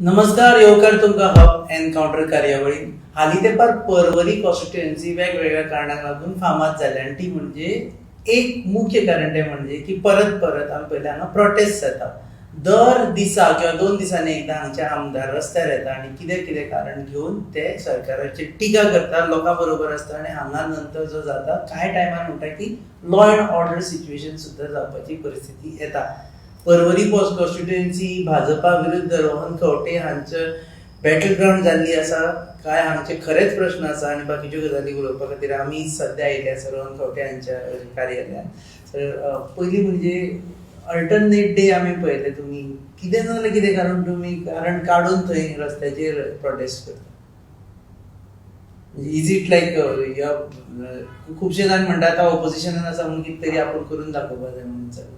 नमस्कार, येवकार तुमकां हब एनकाउंटर कार्यावळीन. हालीं तेंपार पर्वरी कॉन्स्टिट्युएन्सी वेगवेगळ्या कारणांक लागून फामाद जाल्या आनी ती म्हणजे एक मुख्य कारण तें म्हणजे की परत परत आमी पळयलें हांगा प्रोटेस्ट जाता. दर दिसा किंवा 2 दिसांनी एकदां हांगचे आमदार रस्त्यार येता आनी कितें कितें कारण घेवन ते सरकाराचेर टिका करता, लोकां बरोबर आसता आनी हांगा नंतर जो जाता कांय टायमार म्हणटा की लॉ अँड ऑर्डर सिच्युएशन सुद्दां जावपाची परिस्थिती येता. पर्वरी कॉन्स्टिट्युएन्सी भाजपा विरुद्ध रोहन खंवटे हांचे बॅटल ग्राउंड जाल्ली आसा. काय हांगचे खरेच प्रश्न आसा आनी बाकीच्यो गजाली उलोवपा खातीर आमी सद्या आयिल्ले आसा रोहन खंवटे हांच्या कार्यालयान. तर पयलीं म्हणजे अल्टरनेट डे आमी पळयले. तुमी कितें नाजाल्यार कितें कारण तुमी कारण काडून थंय रस्त्याचेर प्रोटेस्ट करता? इज इट लायक खुबशे जाण म्हणटा आतां ऑपोजिशनान आसा म्हणून कितें तरी आपूण करून दाखोवपा जाय म्हणून चालू.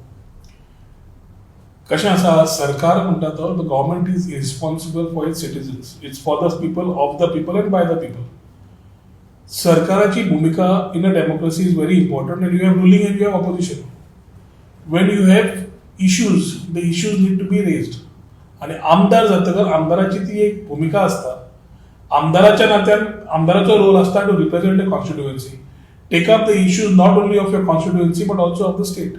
कशें आसा, सरकार म्हणटा तो the government is responsible for its citizens. It's for the people, of the people and by the people. सरकाराची भूमिका in a democracy is very important and you have ruling and you have opposition. When you have issues, the issues need to be raised. आणि आमदार जातकर आमदाराची ती एक भूमिका असता. आमदाराच्या नात्यान आमदाराचो रोल असता to represent the constituency, take up the issues not only of your constituency but also of the state.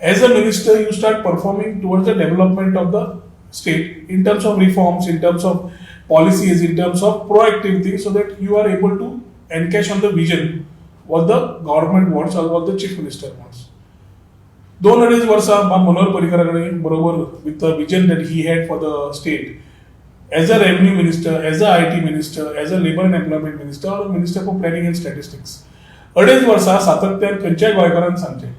As a minister, you start performing towards the development of the state in terms of reforms, in terms of policies, in terms of proactive things, so that you are able to encash on the vision what the government wants or what the chief minister wants. 2-2.5 वर्षा मनोहर पर्रीकराकडे बरोबर with the vision that he had for the state as a revenue minister, as a IT minister, as a labor and employment minister, or minister for planning and statistics. 2.5 वर्षा सातत्यान खंयच्याय गोंयकारांक सांगचे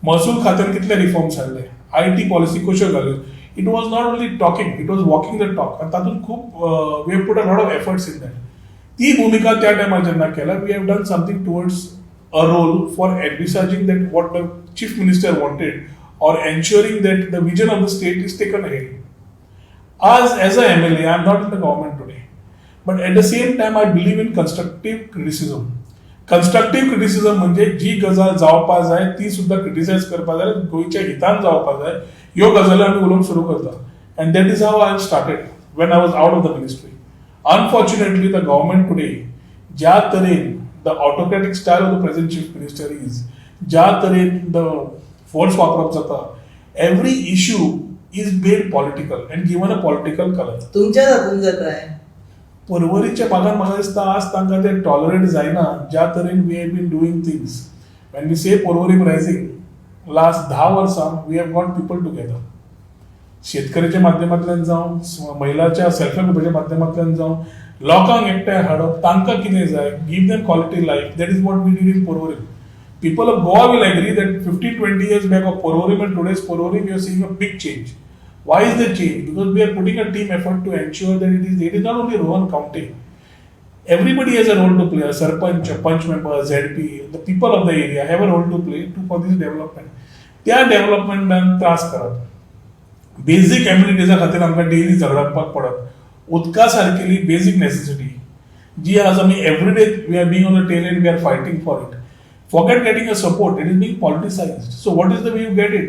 महसूल खात्यान कितले reforms हाडले, IT policy कश्यो घाल्यो. It was not only talking, it was walking the talk. आनी तातूंत खूब we have put a lot of efforts in that. ती भूमिका त्या टायमार जेन्ना केल्या, we have done something towards a role for envisaging that what the chief minister wanted or ensuring that the vision of the state is taken ahead. As a MLA, I am not in the government today. But at the same time, I believe in constructive criticism. Constructive criticism म्हणजे जी गजाल जावपा जाय ती सुद्धा criticise करपा जाय, गोंयच्या हितान जावपा जाय, ह्यो गजाली आमी उलोवंक सुरू करता. And that is how I started when I was out of the ministry. Unfortunately the government today ज्या तरेन the autocratic style of the present chief minister is, ज्या तरेन द फोर्स वापरप जाता, every issue is made political and given a political colour. तुमच्या हातून जाता पर्वरीच्या भागात म्हाका दिसता आज तांकां ते टॉलरेट जायना ज्या तरेन we have been doing things. When we say Porvorim rising, last 10 वर्सां we have got people together. शेतकऱ्याच्या माध्यमांतल्यान जावं, महिलाच्या सेल्फ हेल्पच्या माध्यमांतल्यान जावं, लोकांक एकठांय हाडप, तांकां कितें जाय, give them quality life. That is what we did in Porvorim. People of Goa will agree that 15-20 years back of Porvorim and today's Porvorim, we are seeing a big change. Why is the change? Because we are putting a team effort to ensure that it is not only Rohan County. Everybody has a role to play. A Sarpanch, a Punch member, a ZP, the people of the area have a role to play for this development. त्या डेव्हलपमेंटान त्रास करप, basic एम्युनिटीजा खातीर आमकां daily झगडपाक पडप, उदका सारकेली basic necessity जी आज आमी everyday we are being on the tail end we are fighting for it. Forget getting a support, it is being politicized. So what is the way you get it?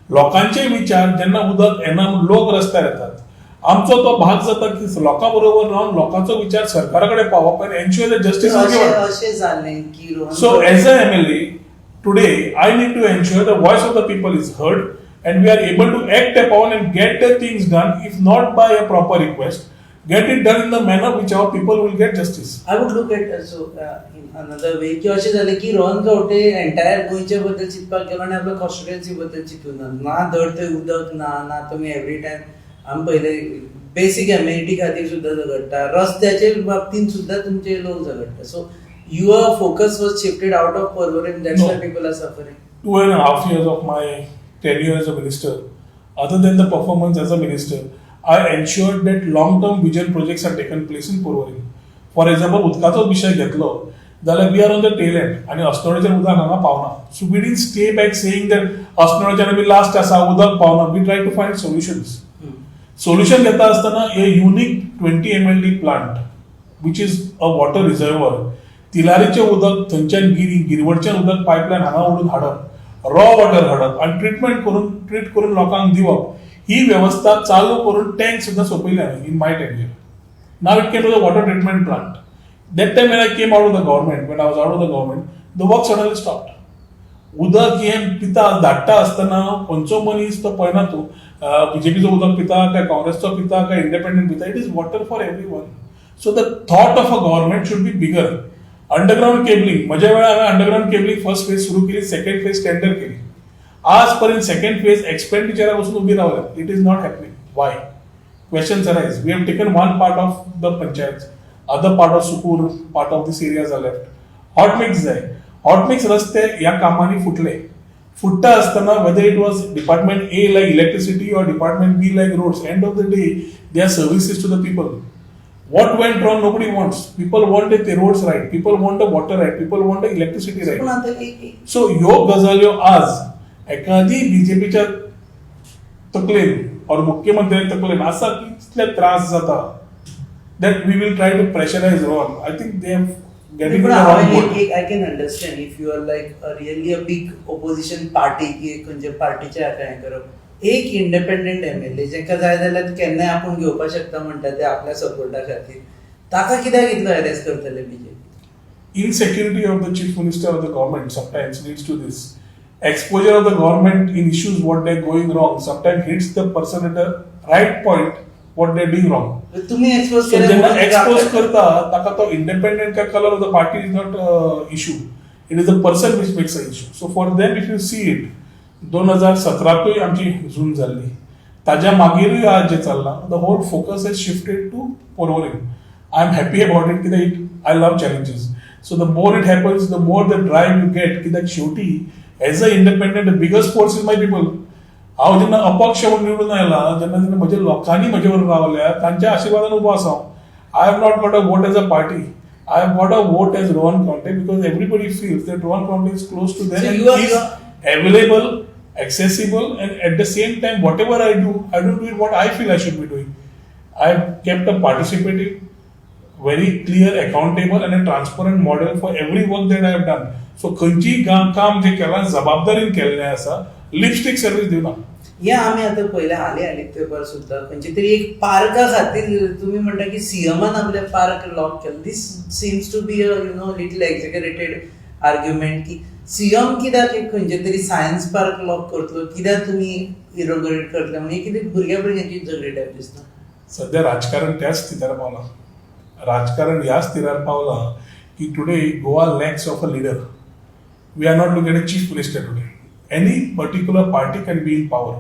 लोकांचे विचार जेन्ना उदक येना लोक रस्त्यार येतात, आमचो तो भाग जाता की लोकां बरोबर रावन लोकांचो विचार सरकारा कडेन पावप आनी ensure that justice is given. अशें जालें की so as a MLA today I need to ensure the voice of the people is heard and we are able to act upon and get the things done, if not by a proper request, get it done in the manner which our people will get justice. I would look at in another way की अशें जालें की Rohan Khaunte entire गोंयचे बद्दल चिंतपाक गेलो आनी आपल्या कॉन्स्टिट्युएन्सी बद्दल चिंतूना. ना धड थंय उदक ना तुमी एवरी टायम आमी पयले बेसीक एम्युनिटी खातीर सुद्दां झगडटा, रस्त्याचे बाबतींत सुद्दां तुमचे लोक झगडटा. So your focus was shifted out of Porvorim, that's why people are suffering. 2.5 years of my tenure as a minister, other than the performance as a minister, I ensured that long-term vision projects are taken place in Porvorim. For example, उदकाचो विशय घेतलो जाल्यार we are on the tail end आनी अस्नोडेचें उदक हांगा पावना. So we didn't stay back saying that अस्नोडेच्यान आमी लास्ट आसा उदक पावना. We try to find solutions. Solution घेता आसतना a unique 20 MLD plant which is a water reservoir, तिलारीचें उदक थंयच्यान गिरवडच्यान उदक पायपलायन हांगा ओडून हाडप, रॉ वॉटर हाडप आनी ट्रीट करून लोकांक दिवप, ही व्यवस्था चालू करून टँक सुद्धा सोपयली हांवें in my tenure. Now it came to the water treatment plant. That time when I came out of the government, when I was out of the government, the work suddenly stopped. उदक हे पिता धाडटा आसतना खंयचो मनीस तो पळयना तूं बीजेपीचो उदक पिता काय काँग्रेसचो पिता काय इंडिपेंडंट पिता, it is water for everyone. So the thought of a government should be bigger. Underground cabling, म्हज्या वेळार हांवें अंडरग्राउंड केबलिंग फर्स्ट फेज सुरू केली, सेकंड फेज टेंडर केली. आज पर्यंत सेकंड फेज एक्सपेंडिचरा वचून उभी रावल्या. It is not happening. Why? Questions arise. We have taken one part of the panchayat, other part of Sukur, part of these areas are left. Hot mix जाय. Hot mix रस्ते या कामांनी फुटले. फुटता असताना whether it was department A like electricity or department B like roads, end of the day they are services to the people. What went wrong? Nobody wants. People want the roads right. People want the water right. People want the electricity right. So ह्यो गजाल्यो आज एखादी बीजेपीच्या तकलेन और मुख्यमंत्र्याच्या तकलेन आसा की कितले त्रास जाता, that we will try to pressurize wrong. I think they have getting the wrong boat. I can understand if you are like really a big opposition party की खंयच्या पार्टीचे काय करप. एक इंडिपेंडंट एमएलए जेका जाय जाल्यार केन्नाय आपण घेवपाक शकता म्हणटा ते आपल्या सपोर्टा खातीर, ताका कित्याक इतलो हॅरेस करतले BJP? Insecurity of the chief minister of the government sometimes leads to this. Exposure of the government in issues what they're going wrong sometimes hits the person at the right point what they're doing wrong. तुम्ही expose So जेन्ना expose करता ताका तो independent काय colour of the party is not issue. It is a person which makes a issue. So for them if you see it 2017 आमची झून जाल्ली, ताज्या मागीरूय आज जे चल्लां, the whole focus is shifted to Porvorim. I am happy about it कित्याक I love challenges. So the more it happens the more the drive you get, कित्याक शेवटी as a independent the biggest force is my people. हांव जेन्ना अपक्ष म्हणून निवडून आयला, जेन्ना म्हज्या लोकांनी म्हजे बरोबर रावल्या, तांच्या आशिर्वादान उबो आसा. I have not got a vote as a party. I have got a vote as Rohan Khaunte because everybody feels that Rohan Khaunte is close to them and is available, accessible, and at the same time whatever I don't do it what I feel I should be doing. I have kept a participative, very clear, accountable and a transparent model for every work that I have done. So खंयची काम जे केलां जबाबदारीन केल्लें आसा, lipstick service दिवना. या आम्ही आता पहिले आले पेपर सुद्धा खंयच्या तरी एक पार्का खातीर तुम्ही म्हणटा की सीएमान आपले पार्क लॉक केलं. This seems to be little exaggerated argument की सीएम कित्याक एक खंयचे तरी सायन्स पार्क लॉक करतलो, कित्याक तुम्ही इनॉग्रेट करतले म्हणजे कितें भुरग्यांची झगडी टायप दिसता. सध्या राजकारण त्याच स्थितीर पावला. राजकारण ह्या स्थितीर पावला की today Goa lacks of a leader. We are not looking at a chief minister today. Any particular party can be in power.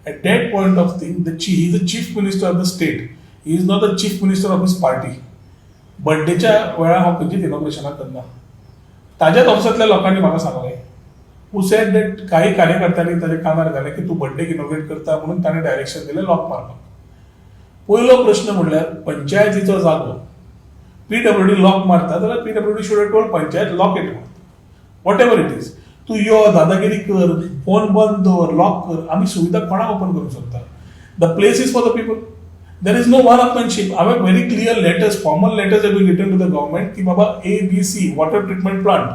At that point of thing, he is the chief minister of the state. He is not the chief minister of his party. बर्थडेच्या वेळार हांव खंयचीच इनॉग्रेशनाक करना. ताज्याच ऑफिसांतल्या लोकांनी म्हाका सांगलें, who said that काही कार्यकर्त्यांनी ताजे कानार घालें की तूं बर्थडेक इनॉग्रेट करता म्हणून ताणें डायरेक्शन दिलें लॉक मारपाक. पयलो प्रश्न म्हणल्यार पंचायतीचो जागो PWD लॉक मारता जाल्यार PWD should have told panchayat lock it. Whatever it is, तू यो दादागिरी कर, फोन बंद कर, लॉक कर, आम्ही सुविधा कोणाक ओपन करूंक शकता. The place is for the people. There is no one upmanship. हांवें very clear letters, formal letters have been written to the government की बाबा ABC water treatment plant,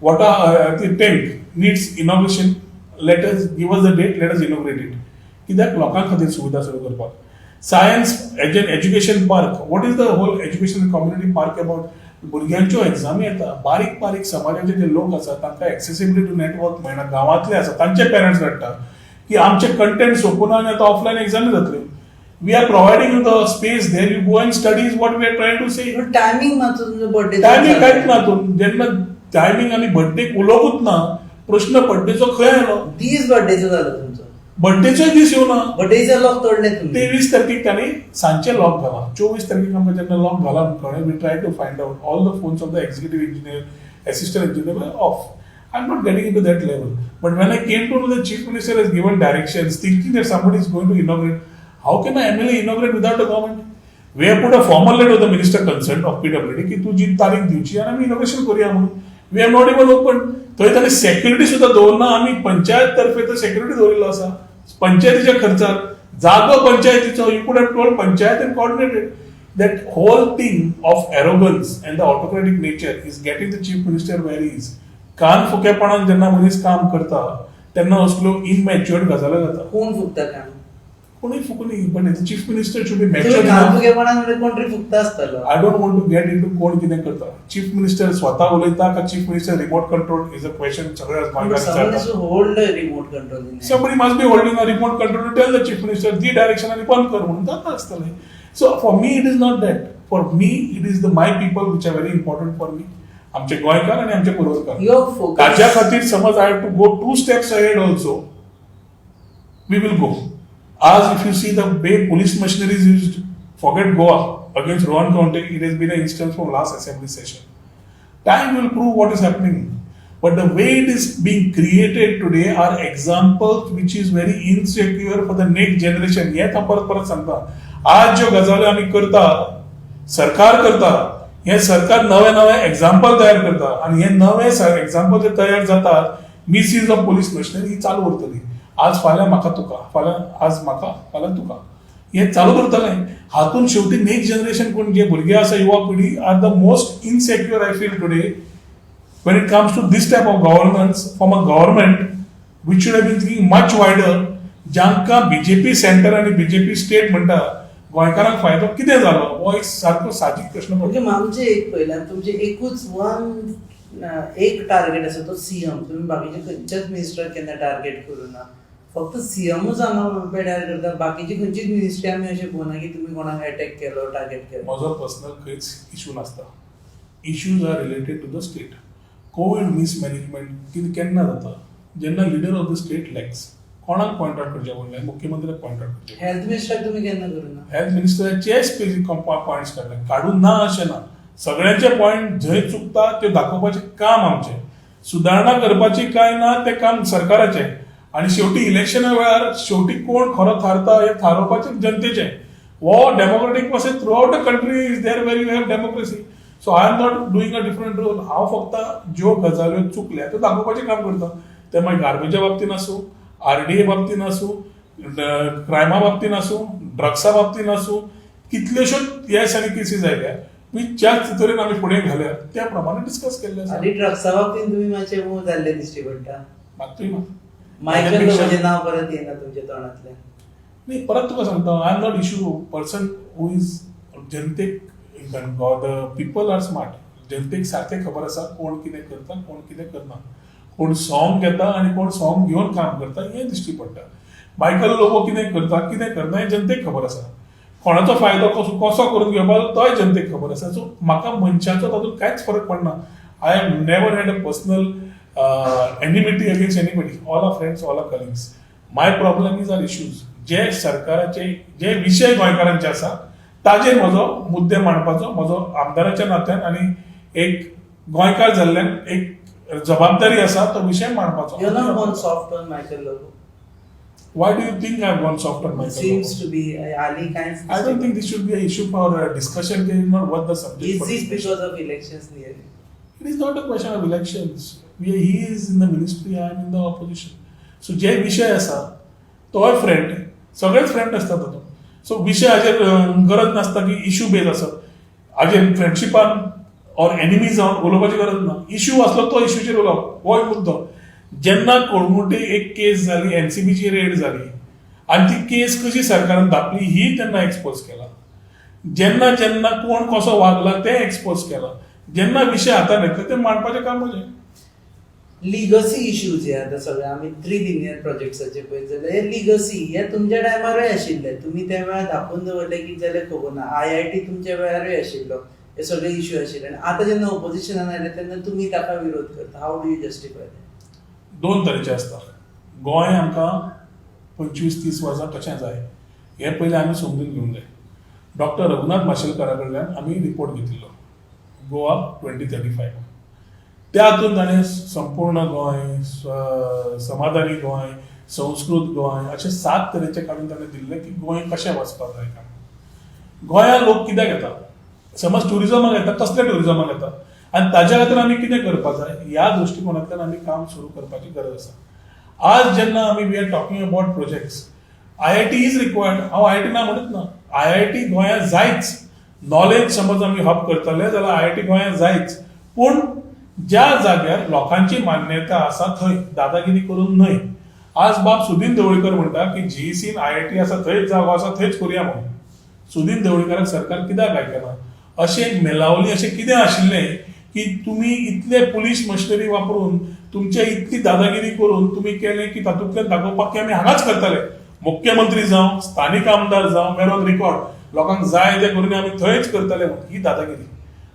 water tank needs inauguration. Let us give us the date, let us inaugurate it. कित्याक लोकां खातीर सुविधा सुरू करपाक. Science education park, what is the whole education community park about? भुरग्यांच्यो एग्जामी येता, बारीक बारीक समाजाचे जे लोक आसात तांकां एक्सेसिबिलिटी टू नेटवर्क मेळना, गांवांतले आसा तांचे पेरंट्स धाडटा की आमचे कंटेंट सोंपून आनी आतां ऑफलायन एग्जामी जातल्यो. We are providing the space there you go and studies what we are trying to say. Timing मात्र तुमचो बर्थडे टायमिंग कांयच ना. जेन्ना टायमिंग आनी बर्थडेक उलोवूच ना, प्रश्न बर्थडेचो खंय आयलो? दीस बर्थडेचो जालो तुमचो. बर्थडेचोय दीस येवना. बर्थडेचो लॉक तोडले तुम्ही. 23 तारखेक तांणी सांजचे लॉक घाला. 24 तारखेक आमकां जेन्ना लॉक घाला कळ्ळें, we try to find out all the phones of the executive engineer, assistant engineer were off. I'm not getting into that level. But when I came to know the chief minister has given directions, thinking that somebody is going to inaugurate, how can an MLA inaugurate without a government? We have put a formal letter to the minister concerned of PWD की तू जी तारीख दिवची आणि आम्ही innovation करूया म्हणून. We have not even open. थंय ताणें security सुद्धा दवरना. आम्ही पंचायत तर्फे तो सेक्युरिटी दवरिल्लो आसा. पंचायतीच्या खर्चार जागो पंचायतीचो. यू कुड have told panchayat end coordinated. That whole thing of arrogance and the autocratic nature is getting the chief minister where he is. कान फुकेपणान जेन्ना मनीस काम करता तेन्ना असल्यो इनमॅच्युअर्ड गजाली जाता. कोण फुकता काम? कोणी फुकणी पण चीफ मिनिस्टर शुड बी तुम्ही मॅच्युअर. घालपुगेपणान कोण तरी फुकता आसतलो. I don't want to get in to कोण कितें करता. चीफ मिनिस्टर स्वता उलयता का chief minister remote control is a question सगळ्या But someone has to hold the remote control in hand. Somebody must be holding a remote control to tell the chief minister the direction आणि बंद कर म्हणून जाता आसतलें. So for me it is not that. For me it is the my people which are very important for me. आमचे गोंयकार आणि आमचे पुरोरकार. Your focus. ताज्या खातीर समज I have to go 2 steps ahead also. We will go. As if you see the way police machinery is used, forget Goa against Rowan County, it has been an instance from last assembly session. Time will prove what is happening. But the way it is being created today are examples which is very insecure for the next generation. हेच हांव परत सांगता. आज ज्यो गजाली आमी करता, सरकार करता, हे सरकार नवे नवे एक्झाम्पल तयार करता आणि हे नवे एक्झाम्पल जे तयार जातात, मिसयूज ऑफ पोलीस मशिनरी ही चालू उरतली. आज फाल्यां म्हाका तुका, फाल्यां आज म्हाका, फाल्यां तुका. हे चालू उरतलें. हातून शेवटी नेक्स्ट जनरेशन कोण जे भुरगे आसा युवा पिढी are the most insecure I feel today when it comes to this type of governance from a government which should have been thinking much wider. जांकां बीजेपी सेंटर आणि बीजेपी स्टेट म्हणटा गोंयकारांक फायदो कितें जालो हो एक सारको साजीक प्रश्न म्हणजे आमचे एक पयल्यान तुमचे एकूच एक टार्गेट आसा तो सीएम. तुम्ही बाकीचे खंयच्याच मिनिस्टर केन्ना टार्गेट करूना. फक्त सीएमूच हांगा पेड्यार करता. बाकीची खंयचीच मिनिस्ट्री आमी अशें पळोवना की तुमी कोणाक अटॅक केलो, टार्गेट केलो. म्हजो पर्सनल खंयच इशू नासता. Issues are related to the state. Covid mismanagement केन्ना जाता जेन्ना leader of the state lacks. कोणाक पॉयंट आउट करचें पडलें, मुख्यमंत्र्याक पॉयंट आउट करचें. हेल्थ मिनिस्टराक तुमी केन्ना करूना. हेल्थ मिनिस्टराचे स्पेसिफिक पॉयंट्स काडले, काडून ना अशें ना. सगळ्यांचे पॉयंट जंय चुकता ते दाखोवपाचें काम आमचें. सुदारणा करपाची काय ना तें काम सरकाराचें. आणि शेवटी इलेक्शना वेळार शेवटी कोण खरो थारता हे थारोवपाचें जनतेचें. हो democratic process throughout the country is there where you have democracy. So I am not doing a different role. हांव फक्त ज्यो गजाल्यो चुकल्या त्यो दाखोवपाचें काम करता. ते मागीर गार्बेजा बाबतीन आसूं, आरडीए बाबतीन आसूं, क्रायमा बाबतीन आसूं, ड्रग्सा बाबतीन आसूं, कितल्योश्योच येस आनी केसीस आयल्या ज्या तरेन आमी फुडें घाल्या त्या प्रमाणे डिस्कस केल्ले आसा. आनी ड्रग्सा बाबतीन तुमी मातशे मूव जाल्ले दिश्टी पडटा. मात्तूय मात मायकल लोबोचें नांव परत येना तुमच्या तोंडांतल्यान. नाही, परत तुका सांगता, I am not issue person who is जनतेक द पीपल आर स्मार्ट. जनतेक सारकें खबर आसा कोण कितें करता, कोण कितें करना, कोण सॉंग घेता आनी कोण सॉंग घेवन काम करता हें दिश्टी पडटा. मायकल लोबो कितें करता, कितें करना हें जनतेक खबर आसा. कोणाचो फायदो कसो करून घेवपाचो तोय जनतेक खबर आसा. सो म्हाका मनशाचो तातूंत कांयच फरक पडना. I have never had a personal enmity against anybody. All are friends, all are colleagues. My problem is our issues. जे सरकाराचे जे विशय गोंयकारांचे आसा ताजेर म्हजो मुद्दे मांडपाचो म्हजो आमदाराच्या नात्यान आनी एक गोंयकार जाल्ल्यान एक जबाबदारी आसा तो विशय मांडपाचो. You have gone soft on Michael Lobo. Why do you think I have gone soft on Michael Seems Lobo? to be Ali kind. I don't think this should be an issue for discussion. It is not worth the subject. Is for this discussion. because of elections nearing? It is not a question of elections. He is in the ministry, I am in the opposition. So जे विषय आसा तोय friend, सगळेच friend आसता तातूंत. So विषय हाजेर गरज नासता की इश्यू बेज आसत. हाजेर फ्रेंडशिपान ऑर एनिमी जावन उलोवपाची गरज ना. इश्यू आसलो तो इश्यूचेर उलोवप हो एक मुद्दो. जेन्ना कोळमुटे एक केस जाली, एनसीबीची रेड जाली आनी ती केस कशी सरकारान दापली ही तेन्ना एक्सपोज केला. जेन्ना जेन्ना कोण कसो वागला तें एक्सपोज केला. जेन्ना विशय हातान घेतले ते मांडपाचें काम म्हजें. लिगसी इश्यूज हे आतां सगळे आमी 3 लिनियर प्रोजेक्ट्साचे पळयत जाल्यार हे लिगसी हे तुमच्या टायमारूय आशिल्ले. तुमी त्या वेळार धापून दवरले की जाल्यार खबर ना. IIT तुमच्या वेळारूय आशिल्लो. हे सगळे इश्यू आशिल्ले आनी आतां जेन्ना ओपोजिशनान आयले तेन्ना तुमी ताका विरोध करता. How do you justify that? 2 तरेचे आसता. गोंय आमकां 25-30 वर्सां कशें जाय हें पयलीं आमी समजून घेवंक जाय. डॉक्टर रघुनाथ माशेलकारा कडल्यान आमी रिपोर्ट घेतिल्लो गोवा 2035. त्या हातूंत ताणें संपूर्ण गोंय, समाधानी गोंय, संस्कृत गोंय अशे 7 तरेचे काडून ताणें दिल्ले की गोंय कशें वचपाक जाय काय. गोंयांत लोक कित्याक येता? समज ट्युरिजमाक येता, कसले ट्युरिजमाक येता आनी ताज्या खातीर आमी कितें करपाक जाय ह्या दृश्टिकोनांतल्यान आमी काम सुरू करपाची गरज आसा. आज जेन्ना आमी we are talking about projects, IIT is required. हांव IIT ना म्हणत ना. IIT गोंयांत जायच. नॉलेज समज आमी हब करतले जाल्यार IIT गोंयांत जायच. पूण ज्या जाग्यार लोकांची मान्यता आसा थंय दादागिरी करून न्हय. आज बाब सुदीन ढवळीकर म्हणटा की जीईसीन IIT आसा थंयच जागो आसा थंयच करुया म्हणून. सुदीन ढवळीकराक सरकार कित्याक आयकना? अशें मेलावली अशें कितें आशिल्लें की तुम्ही इतले पुलीस मशिनरी वापरून तुमचे इतली दादागिरी करून तुम्ही केले की तातूंतल्यान दाखोवपाक की आमी हांगाच करतले. मुख्यमंत्री जावं स्थानिक आमदार जावं मेरोन रिकॉर्ड लोकांक जाय ते करून आमी थंयच करतले म्हणून. ही दादागिरी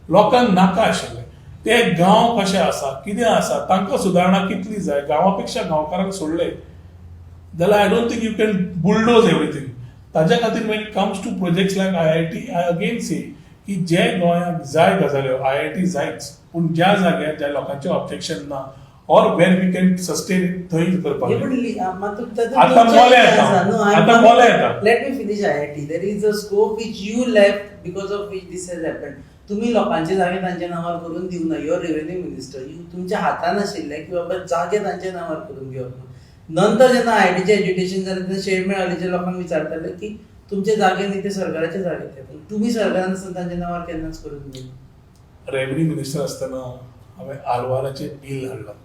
लोकांक नाका आशिल्लें. ते गांव कशे आसा कितें आसा तांकां सुदारणा कितली जाय गांवापेक्षा गांवकारांक सोडले जाल्यार I don't think you can bulldoze everything. ताज्या खातीर when it comes to projects like IIT I again say की जे गोंयांक जाय गजाल्यो IIT जायच पूण ज्या जाग्यार ज्या लोकांचें ऑब्जेक्शन ना और वेर वी कॅन सस्टेन थंय करपाक. आतां मोले येता. Let me finish IIT. There is a scope which you left because of which this has happened. तुम्ही लोकांचे जागे तांच्या नावार करून दिवं ना. Your revenue minister. तुमच्या हातान आशिल्ले की बाबा जागे तांच्या नावार करून घेवप. नंतर जेन्ना IITचे एज्युकेशन जालें तेन्ना शेरमेळ हालींच्या लोकांक विचारताले की तुमचे जागे न्ही ते सरकाराचे जागे ते पूण तुमी सरकारान तांच्या नावार केन्नाच करून दिले. रेव्हेन्यू मिनिस्टर आसतना हांवें आलवाराचें बिल हाडलां,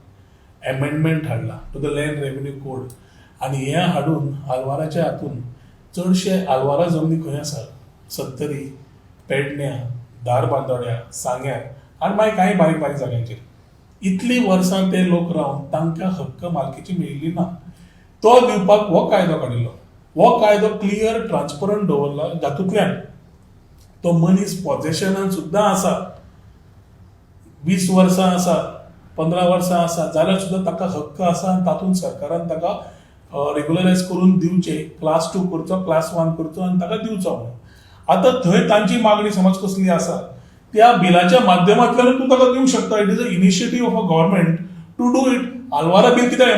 एमेंडमेंट हाडला to the land revenue code आनी हें हाडून आलवाराच्या हातून चडशे आलवारा जमनी खंय आसा सत्तरी, पेडण्यां, धारबांदोड्या, सांग्यार आनी मागीर कांय बारीक बारीक जाग्यांचेर इतली वर्सां ते लोक रावन तांकां हक्क मालकीची मेळिल्ली ना. तो दिवपाक हो कायदो काडिल्लो. हो कायदो क्लियर ट्रान्सपरंट दवरला जातूंतल्यान तो मनीस पॉझेशनान सुद्दां आसा 20 वर्सां आसा 15 वर्सां आसा जाल्यार सुद्दां ताका हक्क आसा आनी तातूंत सरकारान ताका रेग्युलरायज करून दिवचे. क्लास 2 करचो, क्लास 1 करचो आनी ताका दिवचो म्हणून. आतां थंय तांची मागणी समज कसली आसा त्या बिलाच्या माध्यमांतल्यान तूं ताका दिवंक शकता. It is a initiative of a government to do it. आलवारा बील कित्याक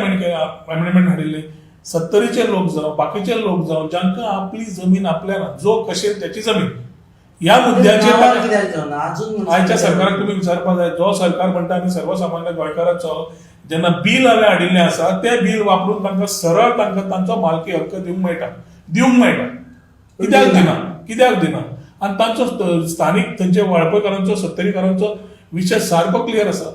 अमेंडमेंट हाडिल्ले? सत्तरीचे लोक जावं बाकीचे लोक जावं जांकां आपली जमीन आपल्याला जो कशेर त्याची जमीन ह्या मुद्द्याचेर आयच्या सरकाराक तुम्ही विचारपाक जाय. जो सरकार म्हणटा आमी सर्वसामान्य गोंयकाराचो जेन्ना बील हांवें हाडिल्लें आसा ते बील वापरून तांकां सरळ तांकां तांचो मालकी हक्क दिवंक मेळटा. कित्याक दिना आनी तांचो स्थानीक थंयचे वाळपयकारांचो सत्तरीकारांचो विशय सारको क्लियर आसा.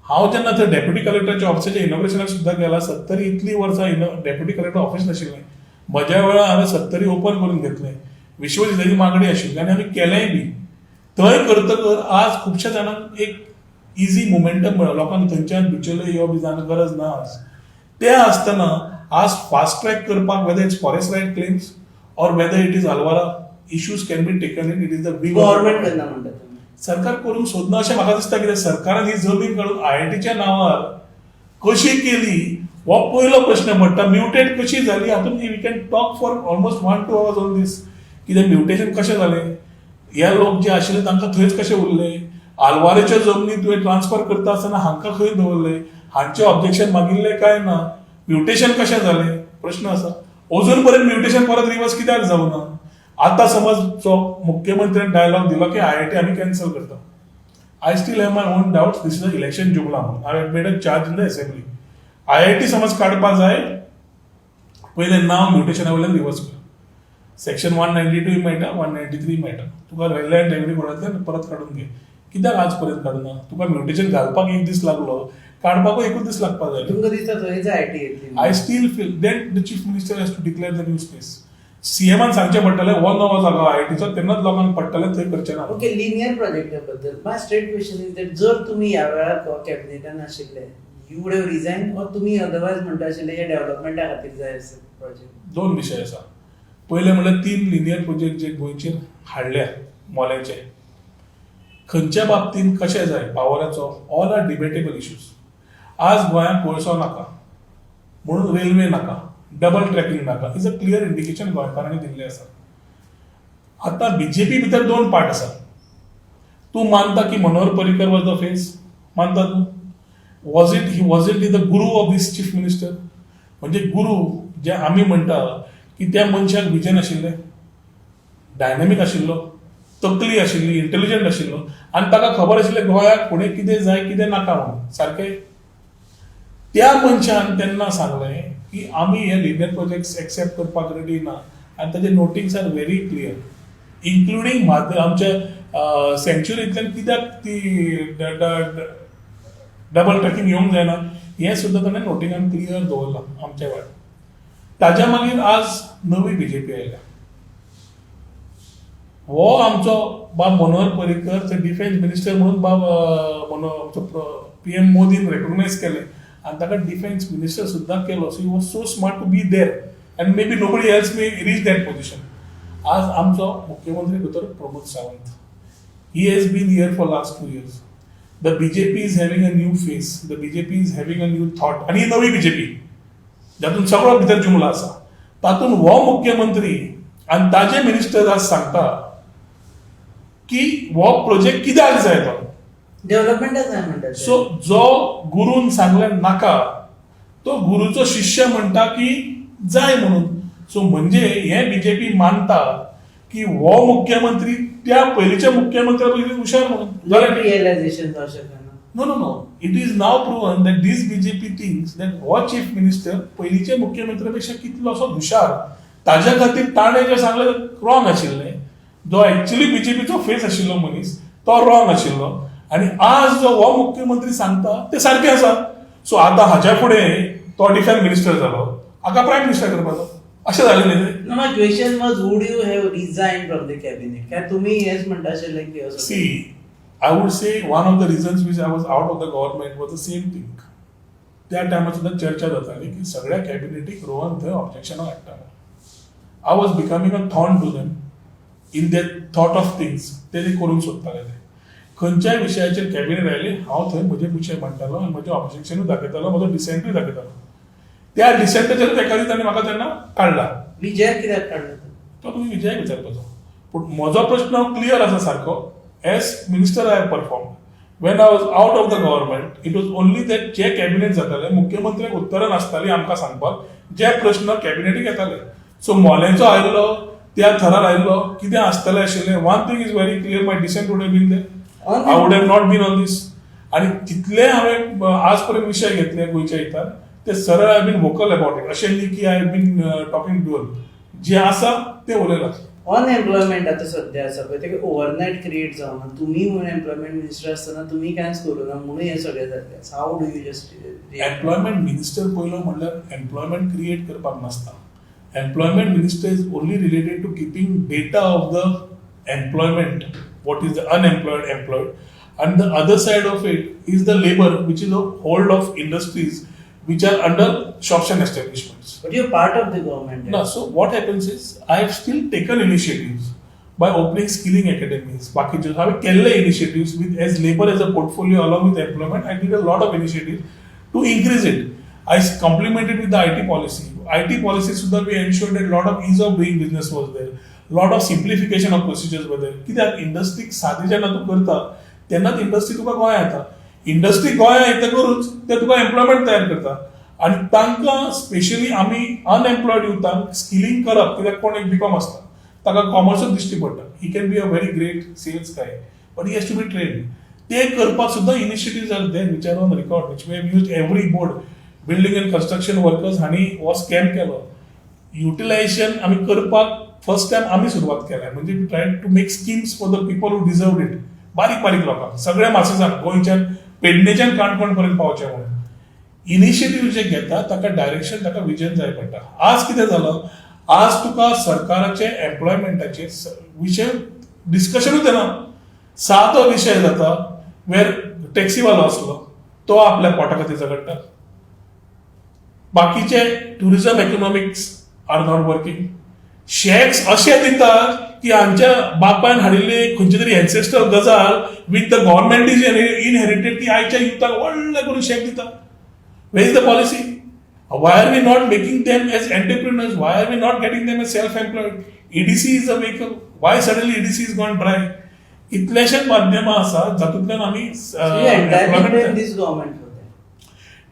हांव जेन्ना थंय डेप्युटी कलेक्टराच्या ऑफिसाच्या इनॉग्रेशनाक सुद्दां गेला. सत्तरी इतली वर्सां डेप्युटी कलेक्टर ऑफिस नाशिल्लें. म्हज्या वेळार हांवें सत्तरी ओपन करून घेतलें. विश्वजिताची मागणी आशिल्ली आनी आमी केलेंय बी. थंय करतकर आज खुबश्या जाणांक एक इजी मोमेंटम मेळ्ळो. लोकांक थंयच्यान बिचोले येवप बी जावंक गरज ना आज. ते आसतना आज फास्ट ट्रॅक करपाक whether it's forest right claims or whether it is आलवारा issues can be taken in. It is the big government केन्ना म्हणटा सरकार करूंक सोदना अशें म्हाका दिसता. कित्याक सरकारान ही जमीन काडून IITच्या नांवार कशी केली हो पयलो प्रश्न पडटा. म्युटेट कशी जाली हातून we can talk for almost 1-2 hours on this. कितें म्युटेशन कशें जालें, हे लोक जे आशिल्ले तांकां थंयच कशें उरले, आलवाराच्यो जमनी तुवें ट्रान्सफर करता आसतना हांकां खंय दवरले, हांचे ऑब्जेक्शन मागिल्लें काय ना, म्युटेशन कशें जालें प्रश्न आसा. अजून पर्यंत म्युटेशन परत रिवर्स कित्याक जावना? आता समज जो मुख्यमंत्र्यान डायलॉग दिलो की IIT आम्ही कॅन्सल करता. I still have my own doubts. This is a election जुगला म्हणून I have made a charge in the assembly. IIT समज काडपा जाय पयलें नांव म्युटेशना वयल्यान रिवर्स कर. सेक्शन 192 मेळटा, 193 मेळटा. तुका लँड रेव्हेन्यू कोडांतल्यान परत काडून घे. कित्याक आज पर्यंत काडूना? तुका म्युटेशन घालपाक 1 दीस लागलो, काडपाकूय 1 दीस लागपाक जाय. तुमकां दिसता थंयच IIT येतली? I still feel then the chief minister has to declare the new space. सीएमान सांगचे पडटले हो नवो जागो IITचो तेन्नाच लोकांक पडटले थंय करचे ना. ओके, लिनियर प्रोजेक्टा बद्दल माय स्ट्रेट क्वेश्चन इज दॅट जर तुम्ही ह्या वेळार कॅबिनेटान आशिल्ले यू वूड हॅव रिझाइन और तुम्ही अदरवायज म्हणटा आशिल्ले हे डेव्हलपमेंटा खातीर जाय असे प्रोजेक्ट? 2 विशय आसा. पयले म्हणल्यार 3 लिनियर प्रोजेक्ट जे गोंयचेर हाडल्या मोल्याचे खंयच्या बाबतींत कशें जाय पावराचो ऑल आर डिबेटेबल इश्यूज. आज गोंयांत कोळसो नाका म्हणून रेल्वे नाका, डबल ट्रॅकिंग नाका इज अ क्लियर इंडिकेशन गोंयकारांनी दिल्लें आसा. आतां BJP भितर 2 पार्ट आसा. तूं मानता की Manohar Parrikar was the face? मानता तूं? Was it the guru of this chief minister? म्हणजे गुरू जे आमी म्हणटा की त्या मनशाक विजन आशिल्लें, डायनॅमीक आशिल्लो, तकली आशिल्ली, इंटेलिजंट आशिल्लो आनी ताका खबर आशिल्लें गोंयाक फुडें कितें जाय कितें नाका म्हणून. सारकें? त्या मनशान तेन्ना सांगलें की आमी हे लिनियर प्रोजेक्ट्स एक्सेप्ट करपाक रेडी ना आनी ताजे notings are very clear including आमच्या सँच्युरींतल्यान कित्याक ती डबल ट्रॅकिंग येवंक जायना हे सुद्दां ताणें नोटिंगान क्लियर दवरलां आमच्या वेळार. ताज्या मागीर आज नवी बीजेपी आयल्या. हो आमचो बाब मनोहर पर्रीकर ते डिफेन्स मिनिस्टर म्हणून बाब आमचो PM मोदीन रेकॉग्नायज केले आनी ताका डिफेन्स मिनिस्टर सुद्दां केलो. So he was so smart to be there and may be nobody else may reach that position. आज आमचो मुख्यमंत्री दोतोर Pramod Sawant. He has been here for last 2 years. The BJP is having a new face. The BJP is having a new thought. आणि ही नवी BJP जातून सगळो भितर जुमला आसा. तातून हो मुख्यमंत्री आनी ताजे मिनिस्टर आज सांगता की हो प्रोजेक्ट कित्याक जाय तो. डेव्हलपमेंटच आहे म्हणतात. सो जो गुरून सांगलें नाका तो गुरूचो शिष्य म्हणटा की जाय म्हणून. सो म्हणजे हे BJP मानता की हो मुख्यमंत्री त्या पयलींच्या मुख्यमंत्र्या पयलीं हुशार म्हणून. रिअलायझेशन जावं शकना. No, no, no. It is now proven that this BJP thinks that हो चीफ मिनिस्टर पयलींच्या मुख्यमंत्र्यापेक्षा कितलो असो हुशार. ताज्या खातीर ताणें जें सांगलें रॉंग आशिल्लें. जो एक्चुअली BJPचो फेस आशिल्लो मनीस तो रॉंग आशिल्लो आनी आज जो हो मुख्यमंत्री सांगता तें सारकें आसा. सो आतां हाच्या फुडें तो डिफेन्स मिनिस्टर जालो, हाका प्रायम मिनिस्टर करपाचो अशें जालें न्ही तें. No, my question was, would you have resigned from the cabinet? काय तुम्ही हेच म्हणता आशिल्ले की असो? See, I would say one of the reasons which I was out of the government was the same thing. त्या टायमार सुद्दां चर्चा जाताली की सगळ्या कॅबिनेटीक रोवन थंय ऑब्जेक्शनां हाडटाले. I was becoming a thorn to them in their thought of things. ते करून सोदताले ते. खंयच्याय विशयाचेर कॅबिनेट आयली हांव थंय म्हजे विशय मांडटालो आनी म्हजें ऑब्जेक्शनूय दाखयतालो, म्हजो डिसेंटूय दाखयतालो. त्या डिसेंटाचेर तेका ताणें म्हाका तेन्ना काडला. विजय कित्याक काडलो? तो तुमी विजयाक विचारपाचो. पूण म्हजो प्रश्न क्लियर आसा सारको. As minister I have performed. When I was out of the government, it was only that जे कॅबिनेट जाताले मुख्यमंत्र्याक उत्तरां नासतालीं आमकां सांगपाक जे प्रश्न कॅबिनेटीक येताले. सो मोलेंचो आयिल्लो त्या थरार आयिल्लो कितें आसतलें आशिल्लें. One thing is very clear, my dissent would have been there. I would have not been on this. आनी तितले हांवें आज पर्यंत विशय घेतले गोंयच्या हितान ते सरळ I been vocal about it. अशें न्ही की आय बीन टॉकिंग ड्युअल. जे आसा ते उलयलां. अनएम्प्लॉयमेंट आता सध्या आसा पळय तेका ओव्हरनायट क्रिएट जावना. तुम्ही म्हणून एम्प्लॉयमेंट मिनिस्टर आसतना तुम्ही कांयच करूना म्हणून हे सगळें जाल्लें आसा. How do you just employment minister पयलो म्हणल्यार एम्प्लॉयमेंट क्रिएट करपाक नासता. Employment minister is only related to keeping data of the employment, what is the unemployed, employed, and the other side of it is the labor, which is a hold of industries which are under shops and establishments. But you're part of the government. No, so what happens is I have still taken initiatives by opening skilling academies. बाकी जो have केले initiatives with as labor as a portfolio along with employment. I did a lot of initiatives to increase it. I complemented with the IT policy. IT policy सुद्धा we ensured that a lot of ease of doing business was there. Lot of simplification of procedures were there. कित्याक इंडस्ट्रीक सादी जेन्ना तूं करता तेन्नाच industry तुका गोंया येता. Industry गोंया येतकरूच ते तुका एम्प्लॉयमेंट तयार करता आनी तांकां स्पेशली आमी अनएम्प्लॉयड युथांक स्किलिंग करप. कित्याक कोण एक बीकॉम आसता ताका कॉमर्सूच दिश्टी पडटा. He can be a very great sales guy but he has to be trained. ते करपाक सुद्दां initiatives are there which are on record which we have used every board. Building and construction workers हांणी हो scam केलो. Utilisation आमी करपाक first time आमी सुरवात केल्या. म्हणजे we try to make schemes for the people who deserve it. बारीक बारीक लोकांक सगळ्या मासेसांक गोंयच्यान पेडणेच्यान काणकोण पर्यंत पावचे म्हणून इनिशिएटीव जे घेता ताका डायरेक्शन, ताका विजन जाय पडटा. आज कितें जालं, आज तुका सरकाराचे एम्प्लॉयमेंटाचे विशय डिस्कशनूच येना. सादो विशय जाता वेर टॅक्सीवालो आसलो तो आपल्या पोटा खातीर झगडटा. बाकीचे tourism economics are not working. शेक्स अशे दितात की हांच्या बापायन हाडिल्ली खंयची तरी एन्सेस्ट्रल गजाल with the government is inherited ती आयच्या युथाक व्हडले करून शेक दिता. Where is the policy? Why are we not making them as entrepreneurs? Why are we not getting them as self employed? EDC is a vehicle. Why suddenly EDC is gone dry? इतलेशेच माध्यमां आसात जातूंतल्यान आमी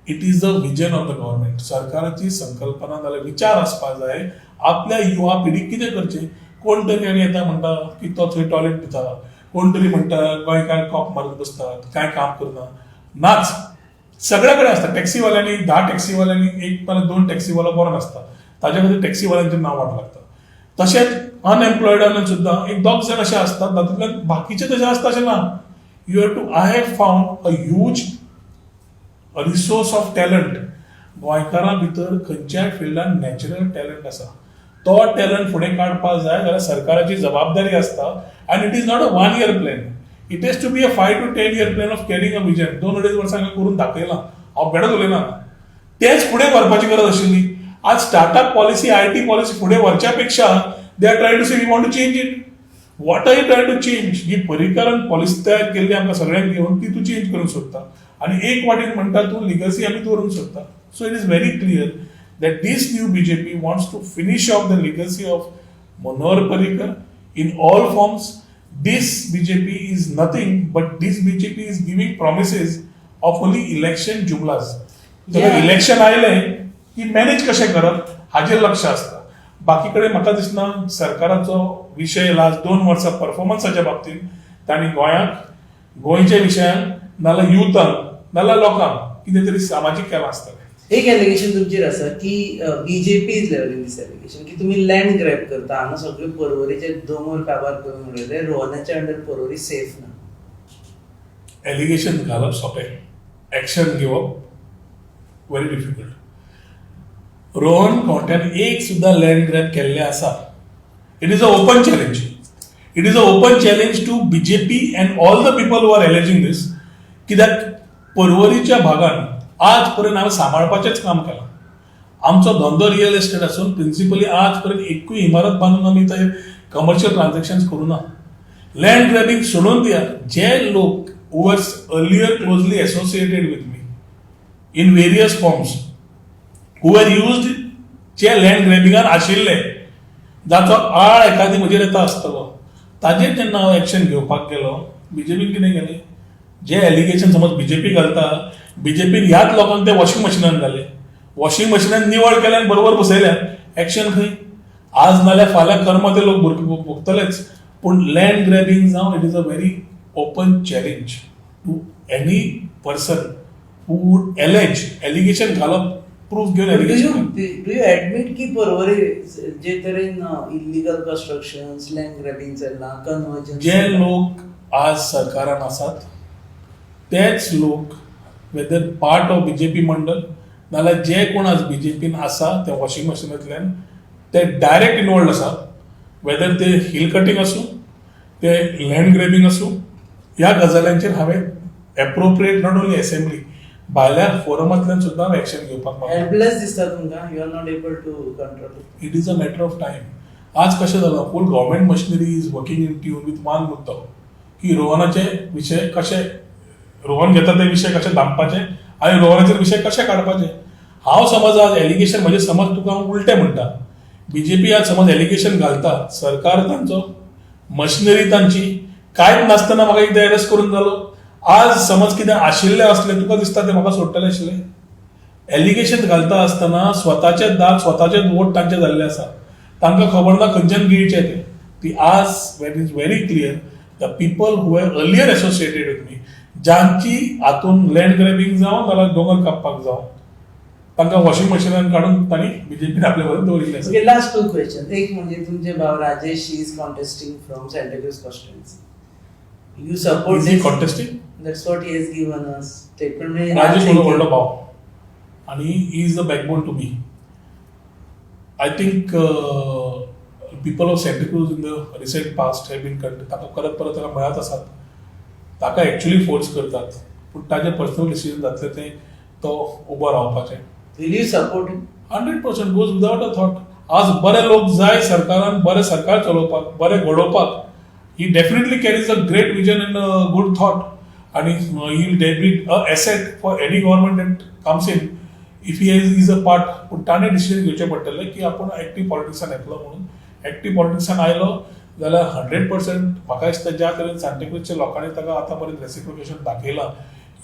it is the vision of the government. सरकाराची संकल्पना जाल्यार विचार आसपाक जाय आपल्या युवा पिढीक कितें करचें. कोण तरी येता म्हणटा की तो थंय टॉयलेट पिता, कोण तरी म्हणटा गोंयकार कॉप मारत बसतात, कांय काम करना. नाच सगळ्या कडेन आसता. टॅक्सीवाल्यांनी 10 टॅक्सीवाल्यांनी एक नाजाल्यार 2 टॅक्सीवालो बरो नासता, ताज्या खातीर टॅक्सीवाल्यांचें नांव वाट लागता. तशेंच अनएम्प्लॉयडांत सुद्दां एक 2 जाण अशे आसतात तातूंतल्यान बाकीचे तशें आसता अशें ना. You have to I have found a huge resource of talent गोंयकारां भितर खंयच्याय फिल्डान नॅचरल टॅलंट आसा तो टॅलंट फुडें काडपाक जाय जाल्यार सरकाराची जबाबदारी आसता आनी it is not a 1 year plan. It has to be a 5 to 10 year plan of carrying a vision. 2-2.5 वर्सां करून दाखयलां, हांव बेडच उलयना. तेच फुडें व्हरपाची गरज आशिल्ली. आज स्टार्टअप पॉलिसी आयटी पॉलिसी फुडें व्हरच्या पेक्षा they are trying to say we want to change it. What are you try to change? जी पर्रीकरान पॉलिसी तयार केल्ली आमकां सगळ्यांक घेवन ती तूं चेंज करूंक सोदता आनी एक वाटेन म्हणटा तूं लिगसी आमी दवरूंक सोदता. So it is very clear that this new BJP wants to finish off the legacy of Manohar Parrikar in all forms. This BJP is nothing but this BJP is giving promises of only election jumlas. Yeah. Election आयले की manage कशें करप हाजेर लक्ष आसता. बाकी कडेन म्हाका दिसना सरकाराचो विशय लास्ट 2 वर्सां परफॉर्मन्साच्या बाबतींत तांणी गोंयच्या विशयान नाल्यार युथांक नाल्यार लोकांक कितें तरी सामाजीक केलां आसतलें. एक एलिगेशन तुमचेर आसा की BJP is levelling this allegation की तुम्ही लँड ग्रॅब करता. हांगा सगळे पर्वरीचे दोंगर काबार करून उडयले. रोहनाच्या अंडर पर्वरी सेफ ना. एलिगेशन घालप सोंपें, एक्शन घेवप व्हेरी डिफिकल्ट. रोहन कोर्टान एक सुद्दां लँड ग्रॅब केल्लें आसा. It is a open challenge. It is a open challenge to BJP and all the people who are alleging this. कित्याक पर्वरीच्या भागान आज पर्यंत हांवें सांबाळपाचेंच काम केलां. आमचो धंदो रियल एस्टेट आसून प्रिन्सिपली आज पर्यंत एकूय इमारत बांदून आमी थंय कमर्शियल ट्रान्झॅक्शन्स करूं ना. लँड ग्रॅबिंग सोडून दिया. जे लोक who were earlier closely associated with me in various forms who were used जे लँड ग्रॅबिंगान आशिल्ले जाचो आळ एखादी म्हजेर येता आसतलो ताजेर जेन्ना हांव एक्शन घेवपाक गेलो बीजेपीन कितें केलें? जे एलिगेशन समज बीजेपी घालता बीजेपीन ह्याच लोकांक ते वॉशिंग मशिनान घाले. वॉशिंग मशिनान निवळ केल्यान बरोबर बसयल्यान एक्शन खंय? आज नाल्यार फाल्यां कर्म ते लोक भोगतलेच. पूण लँड ग्रॅबिंग जावं it is a very open challenge to any person who would allegation घालप प्रूफ घेवन एलिगेशन. डू यू एडमिट की पर्वरी जे तरेन इलिगल कन्स्ट्रक्शन्स लँड ग्रॅबिंग चल्लां कन्वर्जन्स जे लोक आज सरकारान आसात तेच लोक वेदर पार्ट ऑफ बीजेपी मंडळ नाल्यार जे कोण आज बीजेपीन आसा ते वॉशिंग मशिनांतल्यान ते डायरेक्ट इनवॉल्ड आसात. वेदर ते हिल कटींग आसूं ते लँड ग्रॅबिंग आसूं ह्या गजाल्यांचेर हांवें एप्रोप्रिएट नॉट ओन्ली असेंब्ली भायल्या फोरमांतल्यान सुद्दां हांव एक्शन घेवपाक हेल्पलेस दिसता तुमकां. You are not able to control. It is a matter of time. आज कशें जालां full government machinery is working in tune with one मुद्दो की रोहनाचे विशय कशे रोहन घेता ते विशय कशे दामपाचे आनी रोहनाचे विशय कशे काडपाचे. हांव समज आज एलिगेशन म्हणजे समज तुका हांव उलटें म्हणटा. बीजेपी आज समज एलिगेशन घालता सरकार तांचो मशिनरी तांची कांयच नासतना म्हाका एकदां अरेस्ट करून जालो. आज समज कितें आशिल्लें असलें तुका दिसता तें म्हाका सोडटलें आशिल्लें? एलिगेशन घालता आसतना स्वताचे दाग स्वताचे वोट तांचे जाल्ले आसा. तांकां खबर ना खंयच्यान गिळचे ते. ती आज wait is very clear the people who are earlier associated with me ज्यांची हातून लँड ग्रॅबिंग जावं नाल्यार दोंगर कापपाक जावं तांकां वॉशिंग मशिनान काडून तांणी बीजेपीन आपले बरोबर दवरिल्ले आसा. Okay last 2 question. एक म्हणजे तुमचे भाव Rajesh is contesting from Santa Cruz constituency. You support is he contesting? That's what he has given us statement. Rajesh म्हजो व्हडलो भाव आनी he is the backbone to me. I think people of Santa Cruz in the recent past have been ताका परत परत ताका मेळत आसात. ताका एक्चुअली फोर्स करतात पूण ताजें पर्सनल डिसिजन जातलें तें तो उबो रावपाचें. Will you support him? 100% goes without a thought. आज बरे लोक जाय सरकारान बरें सरकार चलोवपाक बरें घडोवपाक. He definitely carries a great vision and a good thought आणि he will be a asset for any government that comes in if he is a part. पूण ताणें डिसिजन घेवचें पडटलें की आपूण एक्टिव्ह पॉलिटिक्सान येतलो म्हणून. एक्टिव्ह पॉलिटिक्सान आयलो जाल्यार 100% म्हाका दिसता ज्या तरेन सांताक्रूजच्या लोकांनी ताका आतां पर्यंत रेसिप्रोकेशन दाखयलां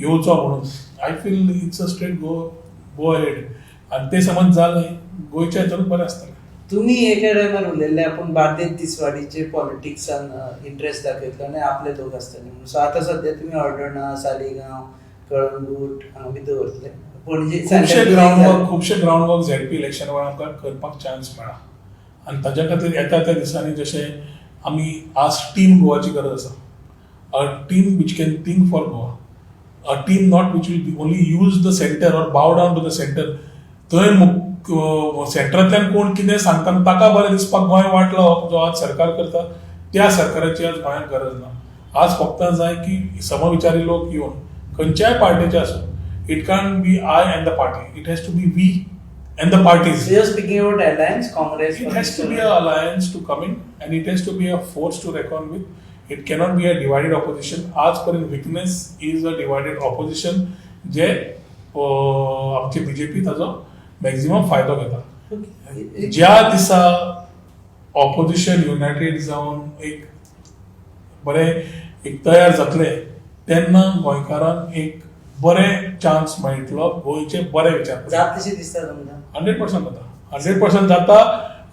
येवचो म्हणून. I feel it's a straight go ahead आनी तें समज जालें गोंयच्या हितून बरें आसतलें. तुम्ही एका टायमार उलयल्ले आपण बार्देस तिसवाडीचे पॉलिटिक्सान इंटरेस्ट दाखयतलो आनी आपले लोक आसतले म्हणून. सो आतां सध्या तुम्ही अर्दणा सालिगांव कळंगूट हांगा बी दवरतले. पणजे खुबशे ग्राउंड वर्क झेडपी इलेक्शन वेळार आमकां करपाक चान्स मेळ्ळा आनी ताज्या खातीर येता त्या दिसांनी जशें आमी आज टीम गोवाची गरज आसा. A team which can think for Goa. a team not which will only use the center or bow down to the center. थंय सेंटरांतल्यान कोण कितें सांगता ताका बरें दिसपाक गोंय वाटलो जो आज सरकार करता त्या सरकाराची आज गोंयांत गरज ना. आज फक्त जाय की समविचारी लोक येवन खंयच्याय पार्टीचे आसूं, it can't be I and the party, it has to be we and the parties. So you're speaking about alliance, Congress. It has to be an alliance to come in, and it has to be a force to reckon with. It cannot be a divided opposition. As per in weakness is a divided opposition. जे आमचे BJP ताजो maximum फायदो घेता. ज्या दिसा opposition United जावन एक बरे एक तयार जातले तेन्ना गोंयकारांक एक बरे चान्स मेळटलो गोंयचे बरे विचार जात तशी दिसता तुमकां 100% जाता 100% जाता.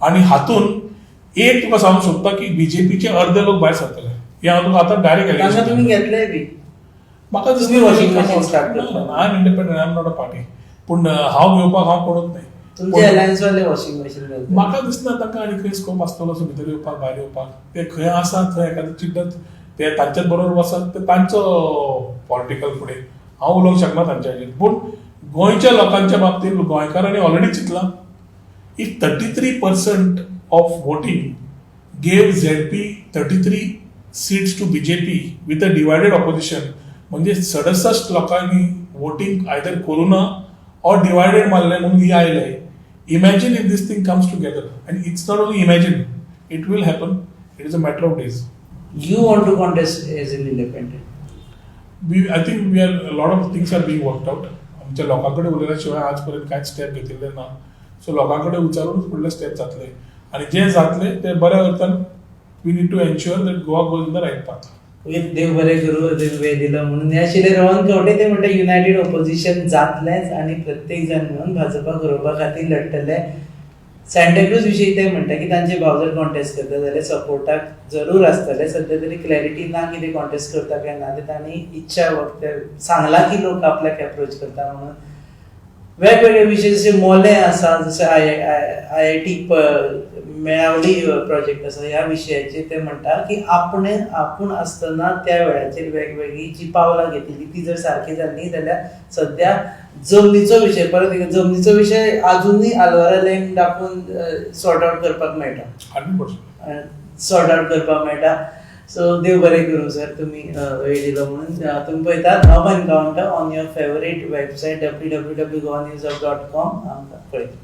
आणि हातून एक तुका सांगूंक सोदता की बीजेपीचे अर्धे लोक भायर सरतले हे हांव तुका आतां डायरेक्ट तुम्ही घेतले बी म्हाका तुम्ही washing machine start करता. I am independent, I am not a party, पूण हांव घेवपाक हांव कोणूच नाही. तुमचे अलायन्स वाले वॉशिंग मशीन घालतात. म्हाका दिसना तांकां आनी खंय स्कोप आसतलो असो भितर येवपाक भायर येवपाक. ते खंय आसा थंय एखादे चिड्डत ते तांच्याच बरोबर वचत ते तांचो पॉलिटिकल फुडें हांव उलोवंक शकना तांच्या हाजेर. पूण गोंयच्या लोकांच्या बाबतींत गोंयकारांनी ऑलरेडी चिंतलां if 33% of voting gave ZP 33 seats to BJP with a divided opposition, म्हणजे 67 लोकांनी voting either corona or divided मारले म्हणून ही आयले. Imagine if this thing comes together and it's not only imagine, it will happen. It is a matter of days. You want to contest as an independent? I think we are a lot of things are being worked out. आमच्या लोकांकडे उलयल्याशिवाय आजपर्यंत कांयच step घेतिल्ले ना. So लोकांकडे विचारूनच फुडले step जातले आणि जे जातले ते बऱ्या अर्थान we need to ensure that Goa goes in the right path. देव बरे करू वेळ दिला म्हणून हे आशिल्ले रोहन खंवटे ते म्हणटा युनायटेड ऑपोजिशन जातलेच आणि प्रत्येक जण म्हणून भाजपा घरोवपा खातीर लढटले. सँटाक्रूज विशयी ते म्हणटा की तांचे भाव जर कॉन्टेस्ट करता जाल्यार सपोर्टाक जरूर आसतले. सध्या तरी क्लॅरिटी ना कितें कॉन्टेस्ट करता काय ना ते तांणी इच्छा वक्त सांगला की लोक आपल्याक अप्रोच करता म्हणून. वेगवेगळे विषय जसे मोले आसा, जसे IIT मेळावली प्रोजेक्ट आसा, ह्या विशयाचेर ते म्हणटा की आपूण आसतना त्या वेळाचेर वेगवेगळी जी पावलां घेतिल्ली ती जर सारकी जाली जाल्यार सध्या जमनीचो विशय परत जमनीचो विशय अजूनय आल्वारा लेन दाखवून सॉर्ट आउट करपाक मेळटा. 100% सॉर्ट आउट करपाक मेळटा. सो देव बरें करूं सर तुमी वेळ दिलो म्हणून. तुमी पळयतात hub encounter on your favourite website www.goanews.com. आमकां पळयता.